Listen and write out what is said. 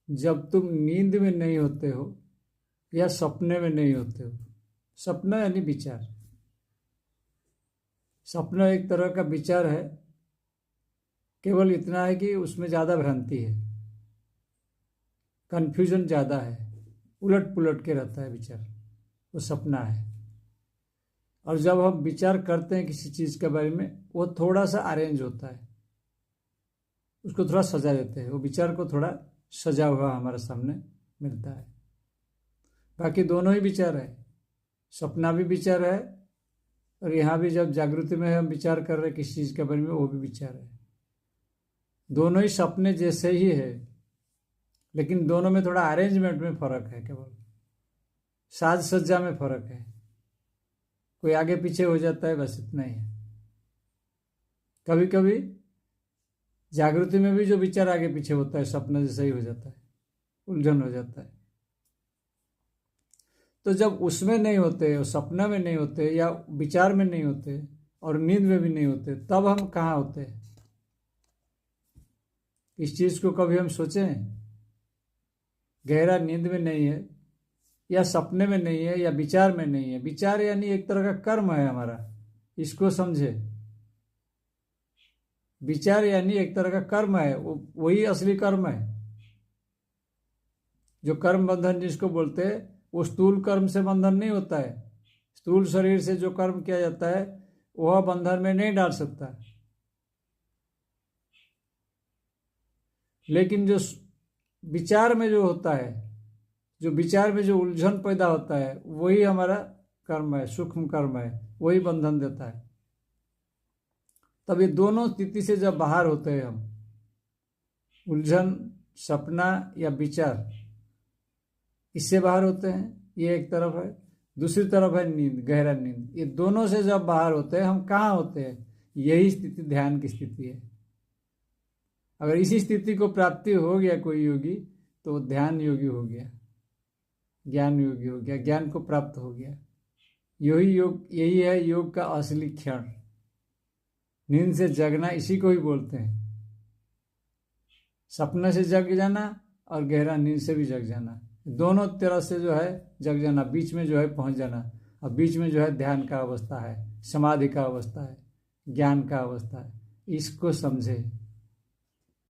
जब तुम नींद में नहीं होते हो या सपने में नहीं होते हो। सपना यानी विचार। सपना एक तरह का विचार है, केवल इतना है कि उसमें ज़्यादा भ्रांति है, कन्फ्यूजन ज़्यादा है, उलट पुलट के रहता है विचार, वो सपना है। और जब हम विचार करते हैं किसी चीज़ के बारे में, वो थोड़ा सा अरेंज होता है, उसको थोड़ा सजा देते हैं, वो विचार को थोड़ा सजा हुआ हमारे सामने मिलता है। बाकी दोनों ही विचार है, सपना भी विचार है और यहाँ भी जब जागृति में हम विचार कर रहे हैं किसी चीज़ के बारे में, वो भी विचार है। दोनों ही सपने जैसे ही है, लेकिन दोनों में थोड़ा अरेंजमेंट में फ़र्क है, केवल साज सज्जा में फ़र्क है, कोई आगे पीछे हो जाता है, बस इतना ही है। कभी कभी जागृति में भी जो विचार आगे पीछे होता है सपना जैसा ही हो जाता है, उलझन हो जाता है। तो जब उसमें नहीं होते, सपना में नहीं होते, या विचार में नहीं होते और नींद में भी नहीं होते, तब हम कहाँ होते हैं? इस चीज़ को कभी हम सोचें? गहरा नींद में नहीं है, या सपने में नहीं है, या विचार में नहीं है। विचार यानी एक तरह का कर्म है हमारा, इसको समझे। विचार यानी एक तरह का कर्म है, वही असली कर्म है। जो कर्म बंधन जिसको बोलते हैं, वो स्थूल कर्म से बंधन नहीं होता है। स्थूल शरीर से जो कर्म किया जाता है वह बंधन में नहीं डाल सकता। लेकिन जो विचार में जो होता है, जो विचार में जो उलझन पैदा होता है, वही हमारा कर्म है, सूक्ष्म कर्म है, वही बंधन देता है। तब ये दोनों स्थिति से जब बाहर होते हैं हम, उलझन, सपना या विचार, इससे बाहर होते हैं, ये एक तरफ है। दूसरी तरफ है नींद, गहरा नींद। ये दोनों से जब बाहर होते हैं, हम कहाँ होते हैं? यही स्थिति ध्यान की स्थिति है। अगर इसी स्थिति को प्राप्ति हो गया कोई योगी, तो वो ध्यान योगी हो गया, ज्ञान योगी हो गया, ज्ञान को प्राप्त हो गया। यही है योग का असली क्षण। नींद से जगना इसी को ही बोलते हैं। सपने से जग जाना और गहरा नींद से भी जग जाना, दोनों तरह से जो है जग जाना, बीच में जो है पहुंच जाना। और बीच में जो है ध्यान का अवस्था है, समाधि का अवस्था है, ज्ञान का अवस्था है। इसको समझे।